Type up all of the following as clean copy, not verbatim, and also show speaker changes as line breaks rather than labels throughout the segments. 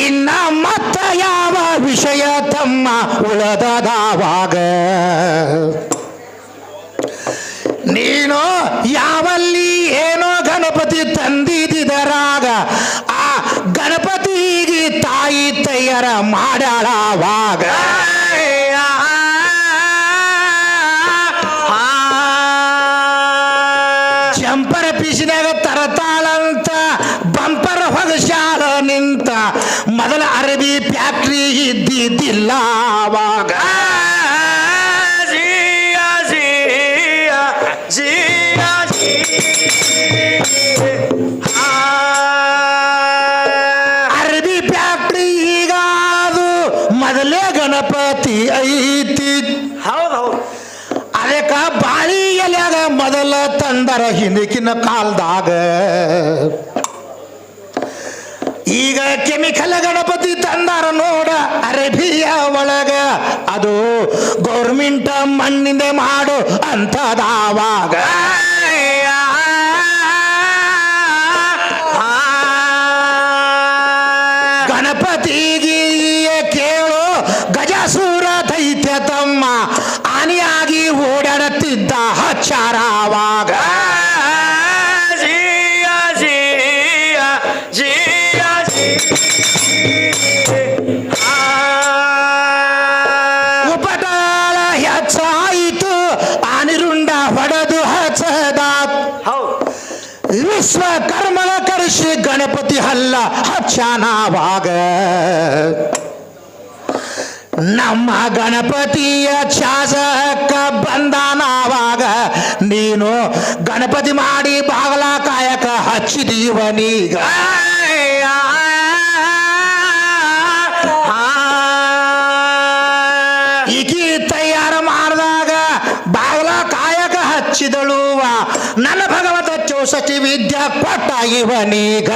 ಇನ್ನ ಮತ್ತ ಯಾವ ವಿಷಯ ತಮ್ಮ ಉಳದದಾವಾಗ ನೀನು ಯಾವಲ್ಲಿ ಏನೋ ಗಣಪತಿ ತಂದಿದ್ದರಾಗ ಆ ಗಣಪತಿಗೆ ತಾಯಿ ತಯಾರ ಮಾಡಾಳವಾಗ ಜಂಪರ ಪಿಸಿನಾಗ ತರತಾಳಂತ ಬಂಪರ್ ಹೊಗಶಾಲ ನಿಂತ ಮೊದಲ ಅರಬಿ ಫ್ಯಾಕ್ಟ್ರಿ ಇದ್ದಿದ್ದಿಲ್ಲ ಆವಾಗ ಅರಬಿ ಫ್ಯಾಕ್ಟ್ರಿ ಈಗ ಅದು ಮೊದಲೇ ಗಣಪತಿ ಐತಿ
ಹೌದೌದು
ಅದಕ್ಕ ಬಾಳಿ ಎಲೆಯಾಗ ಮೊದಲ ತಂದರ ಹಿಂದಕಿನ ಕಾಲದಾಗ ಈಗ ಕೆಮಿಕಲ್ ಗಣಪತಿ ತಂದಾರ ನೋಡ ಅರೇಬಿಯ ಒಳಗ ಅದು ಗೌರ್ಮೆಂಟ್ ಮಣ್ಣಿಂದ ಮಾಡು ಅಂತದಾವಾಗ ಗಣಪತಿಗೆ ಕೇಳು ಗಜಸೂರ ದೈತ್ಯ ತಮ್ಮ ಆನೆಯಾಗಿ ಓಡಾಡುತ್ತಿದ್ದ ಹಚ್ಚಾರವಾಗ ಉಪಟಾಳ ಹೆಚ್ಚಾಯಿತು ಆನಿರುಂಡ ಹೊಡೆದು ಹಚ್ಚದ ವಿಶ್ವಕರ್ಮನ ಕರೆಸಿ ಗಣಪತಿ ಹಲ್ಲ ಹಚ್ಚಾನವಾಗ ನಮ್ಮ ಗಣಪತಿಯ ಛಾಸಕ ಬಂದಾನವಾಗ ನೀನು ಗಣಪತಿ ಮಾಡಿ ಬಾಗಲ ಕಾಯಕ ಹಚ್ಚಿದೀವನೀಗ ಈಕಿ ತಯಾರ ಮಾಡಿದಾಗ ಬಾಗಲ ಕಾಯಕ ಹಚ್ಚಿದಳುವ ನನ್ನ ಭಗವತ ಚೌಸಟಿ ವಿದ್ಯಾ ಕೊಟ್ಟ ಇವನೀಗ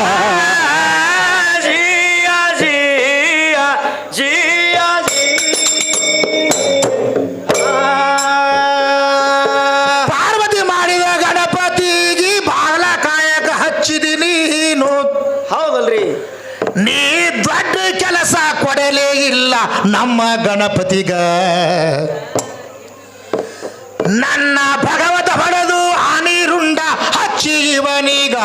ಪಾರ್ವತಿ ಮಾಡಿದ ಗಣಪತಿಗೆ ಬಾಗಲ ಕಾಯಕ ಹಚ್ಚಿದೀನಿ ನೀನು
ಹೌದಲ್ರಿ
ನೀ ದೊಡ್ಡ ಕೆಲಸ ಕೊಡಲೇ ಇಲ್ಲ ನಮ್ಮ ಗಣಪತಿಗ ನನ್ನ ಭಗವತ ಹೊಡೆದು ಆನಿರುಂಡ ಹಚ್ಚಿ ಇವನೀಗ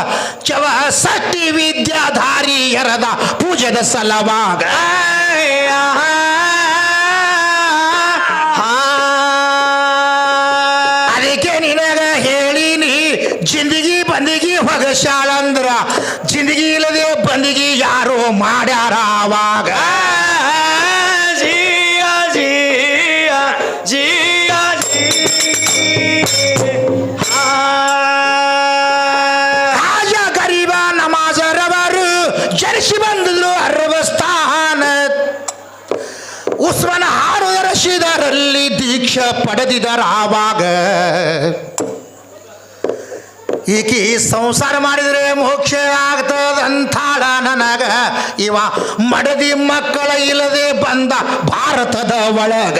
ಚವಸಟ್ಟಿ ವಿದ್ಯಾಧಾರಿ ಎರದ ಪೂಜೆದ ಸಲವಾಗ ಅದಕ್ಕೆ ನಿನಗ ಹೇಳಿನಿ ಜಿಂದಗಿ ಬಂದಿಗಿ ಹೊಗಶಾಳಂದ್ರ ಜಿಂದಗಿ ಇಲ್ಲದೆ ಬಂದಿಗಿ ಯಾರೋ ಮಾಡ್ಯಾರ ಆವಾಗ ರಾಜ ಗರೀಬ ನಮಾಜರವರು ಜನಿಸಿ ಬಂದಿದ್ರು ಅರವಸ್ಥಾನ ಉಸ್ಮಾನ ಹಾಡು ರಶೀದರಲ್ಲಿ ದೀಕ್ಷಾ ಪಡೆದಿದ್ದಾರೆ ಆವಾಗ ಈಕಿ ಸಂಸಾರ ಮಾಡಿದ್ರೆ ಮೋಕ್ಷ ಆಗ್ತದಂತಾಳ ನನಗ ಇವ ಮಡದಿ ಮಕ್ಕಳ ಇಲ್ಲದೆ ಬಂದ ಭಾರತದ ಒಳಗ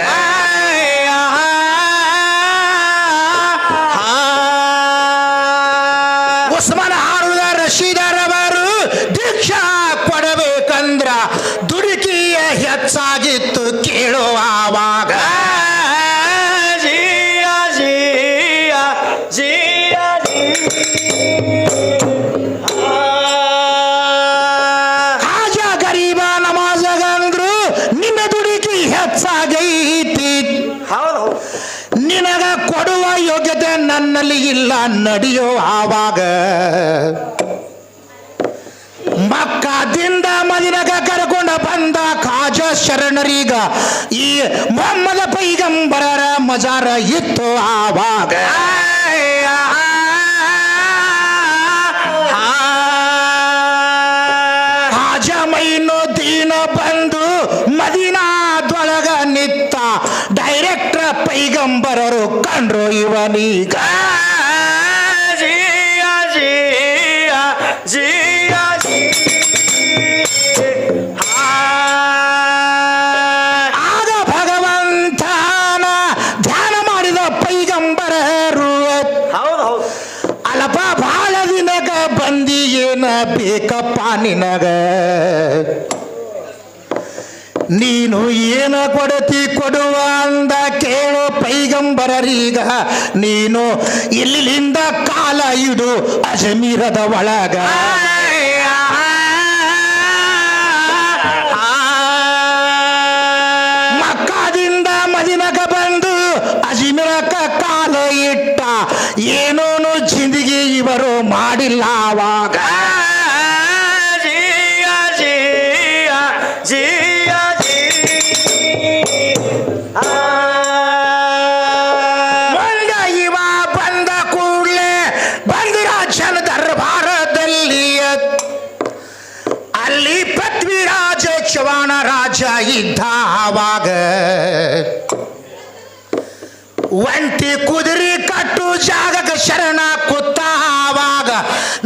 ಉಸ್ಮಾನ ಹಾಡುದ ರಶೀದರವರು ದೀಕ್ಷಾ ಕೊಡಬೇಕಂದ್ರ ದುಡುಕಿಯ ಹೆಚ್ಚಾಗಿತ್ತು ಕೇಳೋ ಆವಾಗ ರಾಜ ಗರೀಬ ನಮಾಜಗಂದ್ರು ನಿನ್ನ ದುಡುಕಿ ಹೆಚ್ಚಾಗೈತಿ ನಿನಗ ಕೊಡುವ ಯೋಗ್ಯತೆ ನನ್ನಲ್ಲಿ ಇಲ್ಲ ನಡೆಯೋ ಆವಾಗ ಮಕ್ಕದಿಂದ ಮದಿನಗ ಕರ್ಕೊಂಡ ಬಂದ ಕಾಜ ಶರಣರೀಗ ಈ ಮೊಹಮ್ಮದ ಪೈಗಂಬರರ ಮಜಾರ ಇತ್ತು ಆವಾಗ ಹಾಜ ಮೈನುದ್ದೀನ ಬಂದು ಮದೀನಾದೊಳಗ ನಿತ್ತ ಡೈರೆಕ್ಟರ್ ಪೈಗಂಬರರು ಕಂಡ್ರು ಇವನೀಗ ಆಗ ಭಗವಂತನ ಧ್ಯಾನ ಮಾಡಿದ ಪೈಗಂಬರರು ಅಲಪ ಬಾಳ ದಿನಗ ಬಂದಿ ಏನ ಬೇಕಪ್ಪ ನಿನಗ ನೀನು ಏನ ಕೊಡತಿ ಕೊಡುವ ಅಂದ ಕೇಳು ಪೈಗಂಬರರೀಗ ನೀನು ಇಲ್ಲಿಂದ ಕಾಲ ಇಡು ಅಜಮೀರದ ಒಳಗ ಮಕ್ಕಾದಿಂದ ಮದಿನಕ ಬಂದು ಅಜ್ಮೀರಕ ಕಾಲ ಇಟ್ಟ ಏನೋನು ಜಿಂದಗಿ ಇವರು ಮಾಡಿಲ್ಲ ಆವಾಗ ಇವ ಬಂದ ಕೂಡಲೇ ಬಂದಿರಾಜನ ದರ್ಬಾರದಲ್ಲಿ ಅಲ್ಲಿ ಪೃಥ್ವಿರಾಜ ಚವಾಣ ರಾಜ ಇದ್ದ ಆವಾಗ ಒಂಟಿ ಕುದುರೆ ಕಟ್ಟು ಜಾಗಕ್ಕೆ ಶರಣ ಕೂತ ಆವಾಗ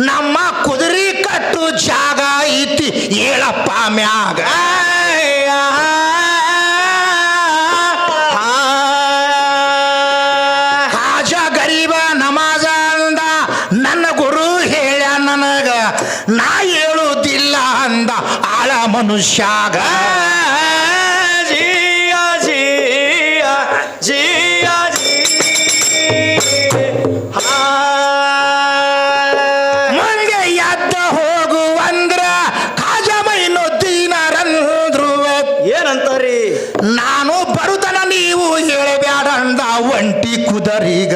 ನಮ್ಮ ಕುದುರೆ ಕಟ್ಟು ಜಾಗ ಐತಿ ಏಳಪ್ಪ ಮ್ಯಾಗ ಹಾಜ ಗರೀಬ ನಮಾಜ ಅಂದ ನನ್ನ ಗುರು ಹೇಳ್ಯ ನನಗ ನಾ ಹೇಳುವುದಿಲ್ಲ ಅಂದ ಆಳ ಮನುಷ್ಯಾಗ ಮುಂದೆ ಎದ್ದ ಹೋಗುವಂದ್ರ ಕಾಜ ಮೈನುದ್ದೀನರಂದ್ರು
ಏನಂತಾರಿ
ನಾನು ಬರುದನ ನೀವು ಹೇಳಬ್ಯಾಡ ಅಂದ ಒಂಟಿ ಕುದರಿಗ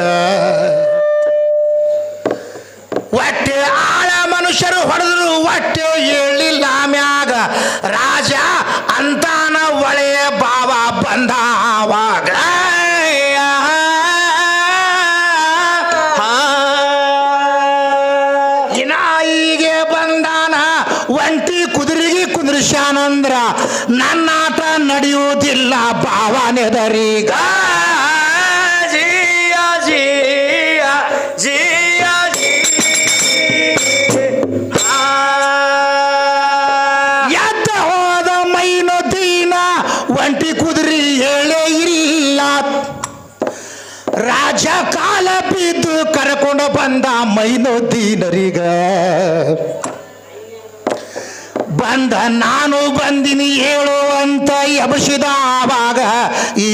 ಒಟ್ಟೆ ಆಳ ಮನುಷ್ಯರು ಹೊಡೆದ್ರು ಒಟ್ಟೆ ಹೇಳಿಲ್ಲ ಮ್ಯಾಗ ರಾಜ ಅಂತಾನ ಒಳೆಯ ಬಾವ ಬಂದ ಆವಾಗ ಇನಾಯಿಗೆ ಬಂದಾನ ಒಂಟಿ ಕುದುರೆಗೆ ಕುಂದ್ರಶಾನಂದ್ರ ನನ್ನಾಟ ನಡೆಯುವುದಿಲ್ಲ ಬಾವನೆದರೀಗ ಎದ್ದ ಹೋದ ಮೈನುದ್ದೀನ ಒಂಟಿ ಕುದುರೆ ಹೇಳೇ ಇಲ್ಲ ರಾಜ ಕಾಲ ಬಿದ್ದು ಕರ್ಕೊಂಡು ಬಂದ ಮೈನುದ್ದೀನರಿಗ ಬಂದ ನಾನು ಬಂದಿನಿ ಹೇಳು ಅಂತ ಎಬಸಿದ ಆವಾಗ ಈ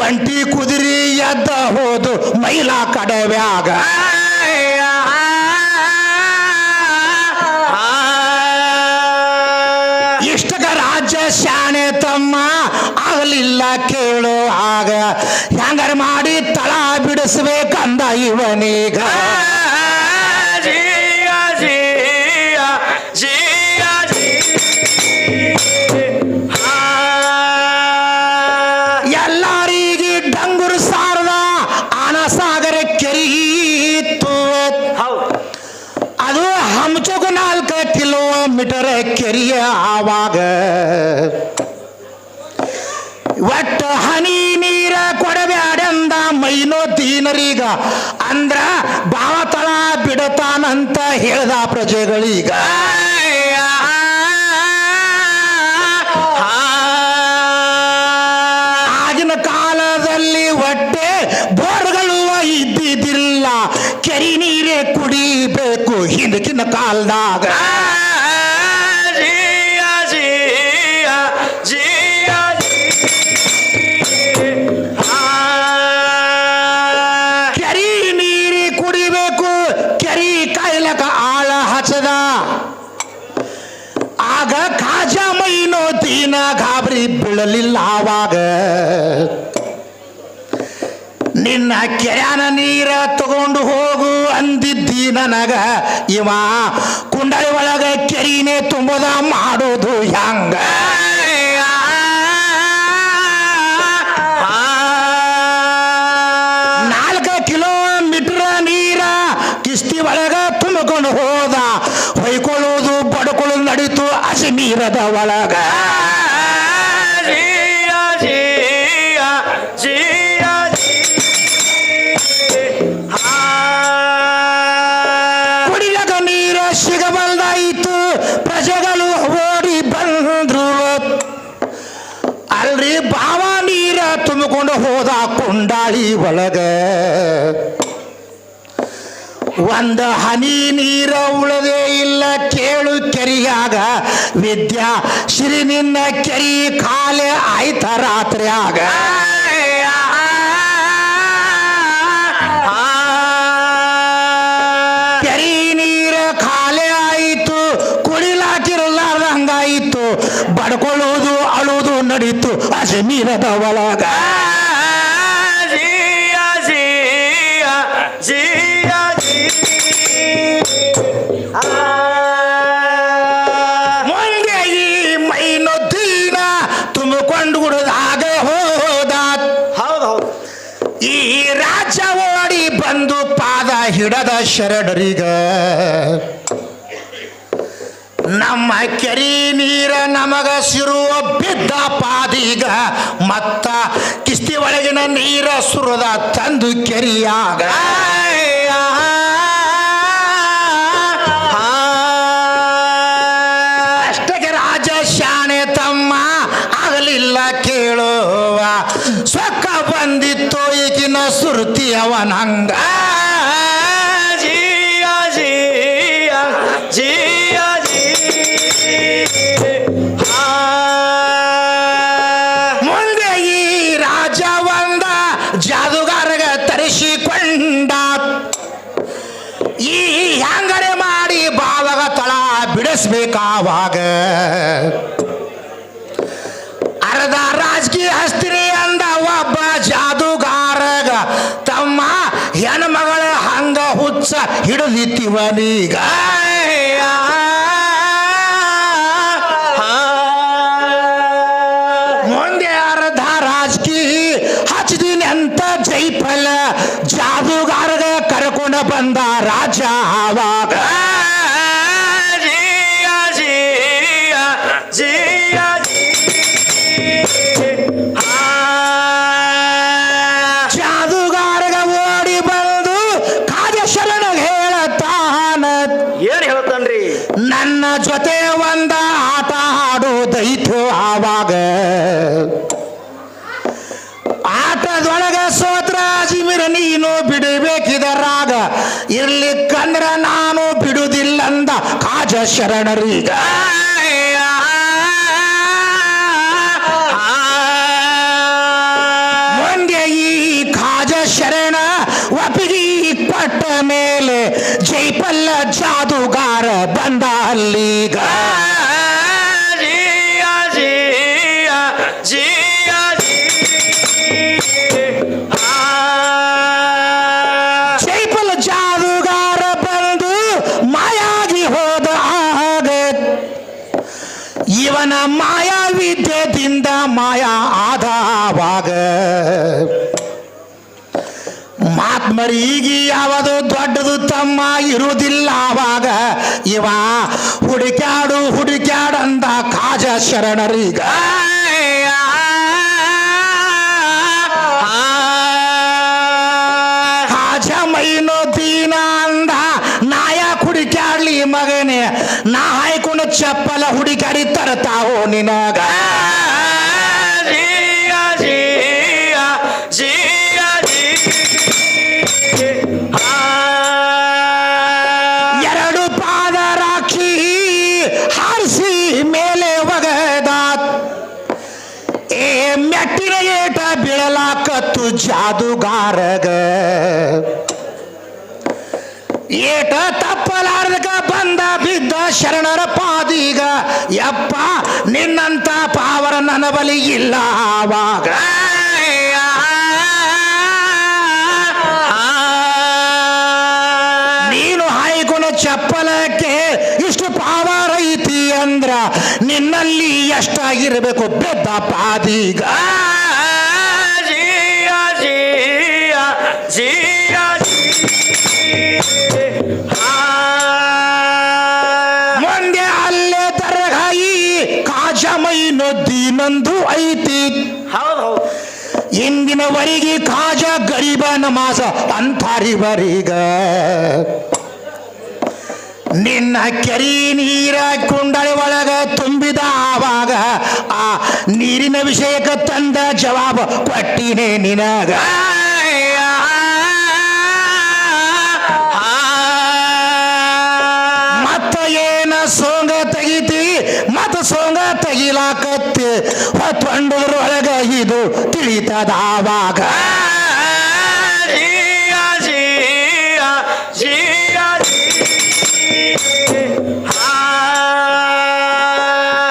ಒಂಟಿ ಕುದುರೆ ಎದ್ದ ಹೋದು ಮೈಲಾ ಕಡವ್ಯಾಗ ಇಷ್ಟಕ ರಾಜ್ಯ ಶಾಣೆ ತಮ್ಮ ಆಗಲಿಲ್ಲ ಕೇಳು ಆಗ ಹ್ಯಾಂಗಾರ ಮಾಡಿ ತಳ ಬಿಡಿಸ್ಬೇಕಂದ ಇವನೀಗ ಎಲ್ಲರಿಗೆ ಡಂಗುರು ಸಾರದ ಆನಸಾಗರ ಕೆರೆಯಿತ್ತು ಅದು ಹಂಚೋಗು 4 ಕಿಲೋಮೀಟರ್ ಕೆರೆಯ ಆವಾಗ ಒಟ್ಟ ಹನಿ ನೀರ ಕೊಡಬ್ಯಾಡಂದ ಮೈನುದ್ದೀನರೀಗ ಅಂದ್ರ ಬಾವತಳ ಬಿಡತಾನಂತ ಹೇಳ್ದ ಪ್ರಜೆಗಳೀಗ ಆಗಿನ ಕಾಲದಲ್ಲಿ ಹೊಟ್ಟೆ ಬೋರ್ಗಳು ಇದ್ದಿದ್ದಿಲ್ಲ ಕೆರೆ ನೀರೇ ಕುಡಿಬೇಕು ಹಿಂದಕಿನ ಕಾಲದಾಗ ಕೆರೆ ನೀರಿ ಕುಡಿಬೇಕು ಕೆರೆ ಕಾಯ್ಲಕ ಆಳ ಹಚ್ಚದ ಆಗ ಕಾಜ ಮೈನುದ್ದೀನ ಗಾಬರಿ ಬೀಳಲಿಲ್ಲ ಆವಾಗ ನಿನ್ನ ಕೆರೆನ ನೀರ ತಗೊಂಡು ಹೋಗು ಅಂದಿದ್ದಿ ನನಗ ಇವ ಕುಂಡಳಿ ಒಳಗ ಕೆರಿನೇ ತುಂಬದ ಮಾಡೋದು ಹ್ಯಾಂಗ 4 ಕಿಲೋಮೀಟರ್ ನೀರ ಕಿಸ್ತಿ ಒಳಗ ತುಂಬಿಕೊಂಡು ಹೋದ ಹೊಯ್ಕೊಳ್ಳೋದು ಬಡ್ಕೊಳ್ಳೋದು ನಡೀತು ಅಜ್ಮೀರದ ಒಳಗ ಕುಡಿಲಕ ನೀರ ಸಿಗಬಲ್ದಾಯಿತು ಪ್ರಜೆಗಳು ಓಡಿ ಬಂದ್ರು ಅಲ್ರಿ ಬಾವ ನೀರ ತುಂಬಿಕೊಂಡು ಹೋದ ಕುಂಡಾಳಿ ಒಳಗ ಒಂದು ಹನಿ ನೀರ ಉಳದೇ ಇಲ್ಲ ಕೇಳು ಕೆರಿಯಾಗ ವಿದ್ಯಾ ಶ್ರೀ ನಿನ್ನ ಕೆರಿ ಕಾಲೆ ಆಯ್ತ ರಾತ್ರಿಯಾಗ ಕೆರಿ ನೀರ ಖಾಲಿ ಆಯಿತು ಕುಡಿಲಾಕಿರಲಾರ್ದಂಗಾಯಿತು ಬಡ್ಕೊಳ್ಳೋದು ಅಳುವುದು ನಡೀತು ಅಜಮೀರದ ಒಳಗ ಮುಂದೆ ಈ ಮೈನುದ್ದೀನ ತುಂಬಿಕೊಂಡು ಗುಡದಾಗ ಹೋದ.
ಹೌದು ಹೌದು
ಈ ರಾಜ ಓಡಿ ಬಂದು ಪಾದ ಹಿಡದ ಶರಣರಿಗ ನಮ್ಮ ಕೆರಿ ನೀರ ನಮಗ ಸಿರುವ ಬಿದ್ದ ಪಾದೀಗ ಮತ್ತ ಕಿಸ್ತಿ ಒಳಗಿನ ನೀರ ಸುರದ ತಂದು ಕೆರಿಯಾಗ ಅಷ್ಟಕ್ಕೆ ರಾಜ ಶಾಣೆ ತಮ್ಮ ಆಗಲಿಲ್ಲ ಕೇಳುವ ಸೊಕ್ಕ ಬಂದಿತ್ತು ಈಗಿನ ಸುರ್ತಿ ಅವನಂಗ ಮುಂದೆ ಈ ರಾಜ ಒಂದ ಜಾದುಗಾರಗ ತರಿಸಿಕೊಂಡ ಈ ಹ್ಯಾಂಗರೆ ಮಾಡಿ ಬಾವಾಗ ತಳ ಬಿಡಿಸ್ಬೇಕಾವಾಗ ಅರ್ಧ ರಾಜಕೀಯ ಹಸ್ತಿನಿ ಅಂದ ಒಬ್ಬ ಜಾದುಗಾರಗ ತಮ್ಮ ಹೆಣ್ಮಗಳ ಹಂಗ ಹುಚ್ಚ ಹಿಡಿದಿತ್ತಿವನೀಗ ಮುಂದೆ ಅರ್ಧ ರಾಜಕೀಯ ಹಚ್ಚಿದೀನಿ ಅಂತ ಜೈಫಲ ಜಾದುಗಾರಗ ಕರ್ಕೊಂಡು ಬಂದ ರಾಜ ಆವಾಗ ಜಾದುಗಾರಗ ಓಡಿ ಬಂದು ಕಾಜ ಶರಣ ಹೇಳತಾನ
ಏನ್ ಹೇಳ್ತಾನ್ರಿ?
ನನ್ನ ಜೊತೆ ಒಂದ ಆಟ ಆಡುವುದೈತು ಆವಾಗ ಆಟದೊಳಗ ಸೋತ್ರ ಅಜಿಮಿರ ನೀನು ಬಿಡಬೇಕಿದರಾಗ ಇರ್ಲಿಕ್ಕಂದ್ರ ನಾನು ಬಿಡುವುದಿಲ್ಲಂದ ಕಾಜ ಶರಣರೀಗ ಮುಂದೆ ಈ ಕಾಜ ಶರಣ ಒಪ್ಪಿಗೆ ಕೊಟ್ಟ ಮೇಲೆ ಜೈಪಲ್ಲ ಜಾದುಗಾರ ಬಂದ ಅಲ್ಲಿಗ ಜೈಪಲ್ ಜಾದುಗಾರ ಬಂದು ಮಾಯಾಗಿ ಹೋದ ಆಗ ಇವನ ಮಾಯಾ ವಿದ್ಯೆದಿಂದ ಮಾಯಾ ಆದವಾಗ ಮಾತ್ಮರಿಗೆ ಯಾವುದು ದೊಡ್ಡದು ತಮ್ಮ ಇರುವುದಿಲ್ಲ ಆವಾಗ ಇವ ಹುಡುಕ್ಯಾಡಂದ ಕಾಜ ಶರಣರೀಗ ಕಾಜ ಮೈನುದ್ದೀನ ಅಂದ ನಾಯ ಹುಡುಕ್ಯಾಡ್ಲಿ ಮಗನೇ ನಾ ಹಾಯ್ಕೊಂಡು ಚಪ್ಪಲ ಹುಡುಕ್ಯಾಡಿ ತರ್ತಾವೋ ನಿನಗ ಎರಡು ಪಾದ ರಾಖಿ ಹಾರಿಸಿ ಮೇಲೆ ಒಗದ ಏ ಮೆಟ್ಟಿನ ಏಟ ಬೀಳಲಾಕತ್ತು ಜಾದುಗಾರಗ ಏಟ ತಪ್ಪಲಾರ್ದಕ ಬಂದ ಬಿದ್ದ ಶರಣರ ಪಾದೀಗ ಯಪ್ಪ ನಿನ್ನಂತ ಪಾವರ ನನ್ನ ಬಳಿ ಇಲ್ಲ ಆವಾಗ ನೀನು ಹಾಯ್ಕೊಂಡು ಚಪ್ಪಲಕ್ಕೆ ಇಷ್ಟು ಪಾವರ ಐತಿ ಅಂದ್ರ ನಿನ್ನಲ್ಲಿ ಎಷ್ಟಾಗಿರ್ಬೇಕು ಬೆದ್ದ ಪಾದೀಗ ಮುಂದೆ ಅಲ್ಲೇ ತರಗಾಯಿ ಕಾಜ ಮೈನುದ್ದೀನಂದು ಐತಿ
ಹೌದು ಹೌದು
ಇಂದಿನವರೆಗೆ ಕಾಜ ಗರೀಬ ನಮಾಜ ಅಂತಾರಿವರೀಗ ನಿನ್ನ ಕೆರಿ ನೀರ ಕುಂಡಳಿ ಒಳಗ ತುಂಬಿದ ಆವಾಗ ಆ ನೀರಿನ ವಿಷಯಕ್ಕೆ ತಂದ ಜವಾಬ ಕೊಟ್ಟಿನೇ ನಿನಗ ತೆಗಿಲಾಕತ್ತಿ ಹೊತ್ತೊಂಡದ್ರೊಳಗ ಇದು ತಿಳಿತದಾವಾಗ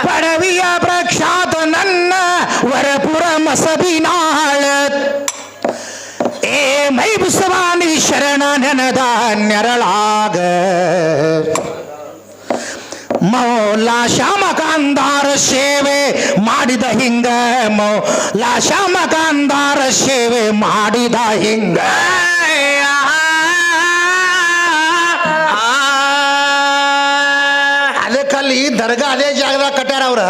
ಪಡವಿಯ ಪ್ರಖ್ಯಾತ ನನ್ನ ವರಪುರ ಮಸಬಿನಾಳ ಏ ಮೈ ಬಸವಾನಿ ಶರಣ ನೆನದ ನೆರಳಾಗ ಮೌಲಾ ಶ್ಯಾಮಕಾಂದಾರ ಸೇವೆ ಮಾಡಿದ ಹಿಂಗ ಮೌಲಾ ಶ್ಯಾಮಕಾಂದಾರ ಸೇವೆ ಮಾಡಿದ ಹಿಂಗ ಅದಕ್ಕಲ್ಲಿ ದರ್ಗಾ ಅದೇ ಜಾಗದಾಗ ಕಟ್ಟಾರ ಅವ್ರ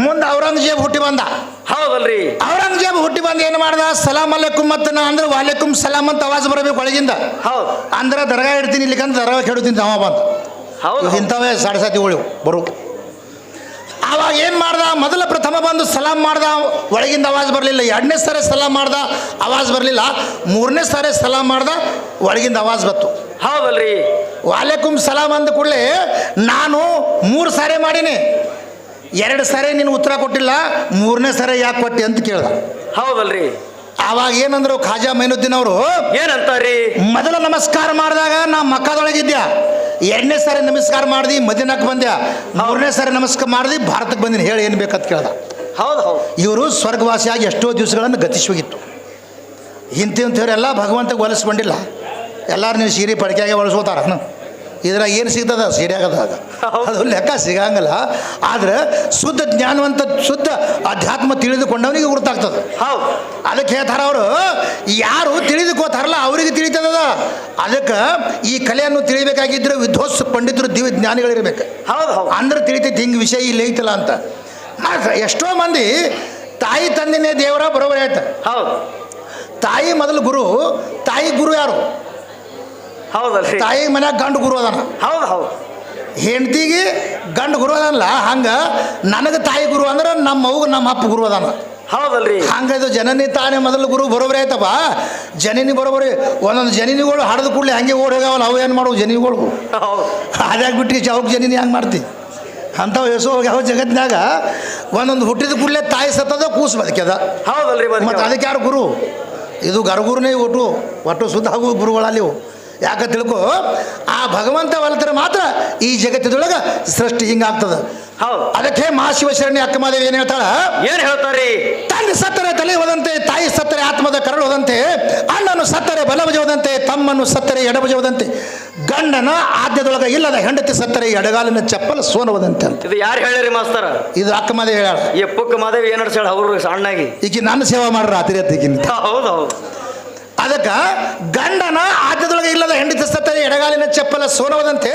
ಮುಂದೆ ಔರಂಗಜೇಬ್ ಹುಟ್ಟಿ ಬಂದ.
ಹೌದಲ್ರಿ.
ಔರಂಗಜೇಬ್ ಹುಟ್ಟಿ ಬಂದು ಏನು ಮಾಡ್ದ ಸಲಾಂ ಅಲೈಕುಂ ಮತ್ತು ನಾ ಅಂದ್ರೆ ವಾಲೇಕುಂ ಸಲಾಂ ಅಂತ ಆವಾಜ್ ಬರಬೇಕು ಒಳಗಿಂದ.
ಹೌದು.
ಅಂದ್ರೆ ದರ್ಗಾ ಇಡ್ತೀನಿ ಇಲ್ಲಿಕಂತ ದರ್ಗಾ ಕೆಡುತ್ತೀನಿ ಅವ ಬಂದು.
ಹೌದು.
ಇಂಥವೇ ಸಾಡಸಾತಿಗಳು ಬರು. ಅವಾಗ ಏನು ಮಾಡ್ದ ಮೊದಲ ಪ್ರಥಮ ಬಂದು ಸಲಾಂ ಮಾಡ್ದ ಒಳಗಿಂದ ಆವಾಜ್ ಬರಲಿಲ್ಲ. ಎರಡನೇ ಸಾರಿ ಸಲಾಂ ಮಾಡ್ದ ಆವಾಜ್ ಬರಲಿಲ್ಲ. ಮೂರನೇ ಸಾರಿ ಸಲಾಂ ಮಾಡ್ದ ಒಳಗಿಂದ ಆವಾಜ್ ಬತ್ತು.
ಹೌದಲ್ರಿ.
ವಾಲೇಕುಂ ಸಲಾಂ ಅಂದ ಕೂಡಲೇ ನಾನು 3 ಸಾರಿ ಮಾಡೀನಿ, 2 ಸಾರಿ ನೀನು ಉತ್ತರ ಕೊಟ್ಟಿಲ್ಲ, 3ನೇ ಸಾರಿ ಯಾಕೆ ಕೊಟ್ಟಿ ಅಂತ ಕೇಳ್ದ.
ಹೌದಲ್ರಿ.
ಆವಾಗ ಏನಂದ್ರು ಖಾಜಾ ಮೈನುದ್ದೀನ್ ಅವರು
ಏನಂತಾರಿ?
ಮೊದಲ ನಮಸ್ಕಾರ ಮಾಡಿದಾಗ ನಾ ಮಕ್ಕದೊಳಗಿದ್ದೆ, 2ನೇ ಸಾರಿ ನಮಸ್ಕಾರ ಮಾಡ್ದಿ ಮದಿನಕ್ಕೆ ಬಂದ್ಯಾ, 3ನೇ ಸಾರಿ ನಮಸ್ಕಾರ ಮಾಡ್ದಿ ಭಾರತಕ್ಕೆ ಬಂದಿನಿ, ಹೇಳಿ ಏನು ಬೇಕಂತ ಕೇಳ್ದ.
ಹೌದು ಹೌದು.
ಇವರು ಸ್ವರ್ಗವಾಸಿಯಾಗಿ ಎಷ್ಟೋ ದಿವಸಗಳನ್ನು ಗತಿಸಿ ಹೋಗಿತ್ತು. ಇಂಥವ್ರೆಲ್ಲ ಭಗವಂತಗೆ ಹೊಲಿಸ್ಕೊಂಡಿಲ್ಲ. ಎಲ್ಲರೂ ನೀವು ಸೀರೆ ಪಡಿಕೆಯಾಗೆ ಹೊಲಿಸ್ಕೋತಾರ. ಇದ್ರಾಗ ಏನು ಸಿಗ್ತದ ಸೀರೆಯಾಗದಾಗ ಅದು ಲೆಕ್ಕ ಸಿಗಂಗಿಲ್ಲ. ಆದ್ರೆ ಶುದ್ಧ ಜ್ಞಾನವಂತ ಶುದ್ಧ ಅಧ್ಯಾತ್ಮ ತಿಳಿದುಕೊಂಡವನಿಗೆ ಗುರುತಾಗ್ತದೆ.
ಹೌದು.
ಅದಕ್ಕೆ ಹೇಳ್ತಾರ ಅವರು, ಯಾರು ತಿಳಿದುಕೋತಾರಲ್ಲ ಅವರಿಗೆ ತಿಳಿತದ. ಅದಕ್ಕೆ ಈ ಕಲೆಯನ್ನು ತಿಳಿಬೇಕಾಗಿದ್ರೆ ವಿದ್ವತ್ಸ ಪಂಡಿತರು ದಿವ್ಯ ಜ್ಞಾನಿಗಳಿರ್ಬೇಕು.
ಹೌದು ಹೌದು.
ಅಂದ್ರೆ ತಿಳಿತೈತಿ ಹಿಂಗೆ ವಿಷಯ ಇಲ್ಲಿ ಐತಲ್ಲ ಅಂತ. ಎಷ್ಟೋ ಮಂದಿ ತಾಯಿ ತಂದೆನೇ ದೇವರ ಬರೋಬರಿ ಹೇಳ್ತಾರೆ.
ಹೌದು.
ತಾಯಿ ಮೊದಲು ಗುರು. ತಾಯಿ ಗುರು ಯಾರು?
ಹೌದಲ್ರಿ.
ತಾಯಿ ಮನ್ಯಾಗ ಗಂಡು ಗುರು ಅದಾನ.
ಹೌದು ಹೌದು.
ಹೆಂಡತಿಗೆ ಗಂಡು ಗುರು ಅದಲ್ಲ. ಹಂಗೆ ನನಗೆ ತಾಯಿ ಗುರು ಅಂದ್ರೆ ನಮ್ಮ ಅವ್ಗೆ ನಮ್ಮ ಅಪ್ಪ ಗುರು ಅದಾನ.
ಹೌದಲ್ರಿ.
ಹಂಗೆ ಇದು ಜನನಿ ತಾನೇ ಮೊದಲು ಗುರು ಬರೋಬರಿ ಆಯ್ತಪ್ಪ. ಜನನಿ ಬರೋಬರಿ. ಒಂದೊಂದು ಜನನಿಗಳು ಹಡ್ದು ಕೂಡಲೇ ಹಂಗೆ ಓಡಿ ಹೋಗ್ಯಾವಲ್ಲ, ಅವು ಏನು ಮಾಡುವು ಜನನಿಗಳು?
ಹೌದು.
ಅದ್ಯಾಕೆ ಬಿಟ್ಟು ಚೌಕ್ ಜನನಿ ಹಂಗೆ ಮಾಡ್ತಿ? ಅಂಥವು ಎಸೋ ಯಾವ ಜಗತ್ತಿನಾಗ ಒಂದೊಂದು ಹುಟ್ಟಿದ ಕೂಡಲೇ ತಾಯಿ ಸತ್ತದ ಕೂಸು ಬದುಕ್ಯದ.
ಹೌದಲ್ರಿ.
ಮತ್ತು ಅದಕ್ಕೆ ಯಾರು ಗುರು? ಇದು ಗರ್ಗುರುನೇ ಒಟ್ಟು ಸುದ್ದ ಆಗುವ ಗುರುಗಳಲ್ಲಿ ಇವು. ಯಾಕೆ ತಿಳ್ಕೊ, ಆ ಭಗವಂತ ಒಲಿತರೆ ಮಾತ್ರ ಈ ಜಗತ್ತದೊಳಗೆ ಸೃಷ್ಟಿ ಹಿಂಗಾಗ್ತದೆ.
ಹೌದು.
ಅದಕ್ಕೆ ಮಹಾಶಿವಶರಣಿ ಅಕ್ಕಮಾದೇವಿ ಏನು ಹೇಳ್ತಾಳ?
ಏನು ಹೇಳ್ತಾರಿ?
ತಂದೆ ಸತ್ತರೆ ತಲೆ ಹೋದಂತೆ, ತಾಯಿ ಸತ್ತರೆ ಆತ್ಮದ ಕರಳು ಹೋದಂತೆ, ಅಣ್ಣನು ಸತ್ತರೆ ಬಲಭುಜ ಹೋದಂತೆ, ತಮ್ಮನ್ನು ಸತ್ತರೆ ಎಡಭುಜ ಹೋದಂತೆ, ಗಂಡನ ಆದ್ಯದೊಳಗೆ ಇಲ್ಲದ ಹೆಂಡತಿ ಸತ್ತರೆ ಎಡಗಾಲಿನ ಚಪ್ಪಲ ಸೋನವದಂತೆ ಅಂತ.
ಇದು ಯಾರು ಹೇಳಿರಿ ಮಾಸ್ತರ?
ಇದು ಅಕ್ಕಮಾದೇವಿ ಹೇಳ್ಯಾಳ.
ಈ ಪುಕ್ಕ ಮಾದೇವಿ ಏನು ನಡ್ಸ್ಯಾಳ ಅವರು ಸಣ್ಣಾಗಿ?
ಈಗ ನನ್ನ ಸೇವಾ ಮಾಡ್ರ ರಾತ್ರಿ ಹೊತ್ತಿಗಿಂತ.
ಹೌದು ಹೌದು.
ಅದಕ್ಕೆ ಗಂಡನ ಆದ್ಯದೊಳಗೆ ಇಲ್ಲದ ಹೆಂಡತಿ ಸತ್ತರೆ ಎಡಗಾಲಿನ ಚಪ್ಪಲ ಸೋನವದಂತೆ,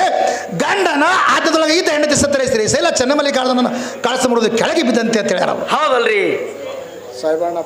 ಗಂಡನ ಆದ್ಯದೊಳಗೆ ಇದ್ದ ಹೆಂಡತಿ ಸತ್ತರೆ ಶ್ರೀಶೈಲ ಚೆನ್ನಮಲ್ಲಿಕಾರ್ಜುನನ ಕಳಸ ಮುರಿದು ಕೆಳಗೆ ಬಿದ್ದಂತೆ ಅಂತ ಹೇಳ್ಯಾರ.
ಹೌದಲ್ರಿ.
ಸಾಯಿಬಣ್ಣ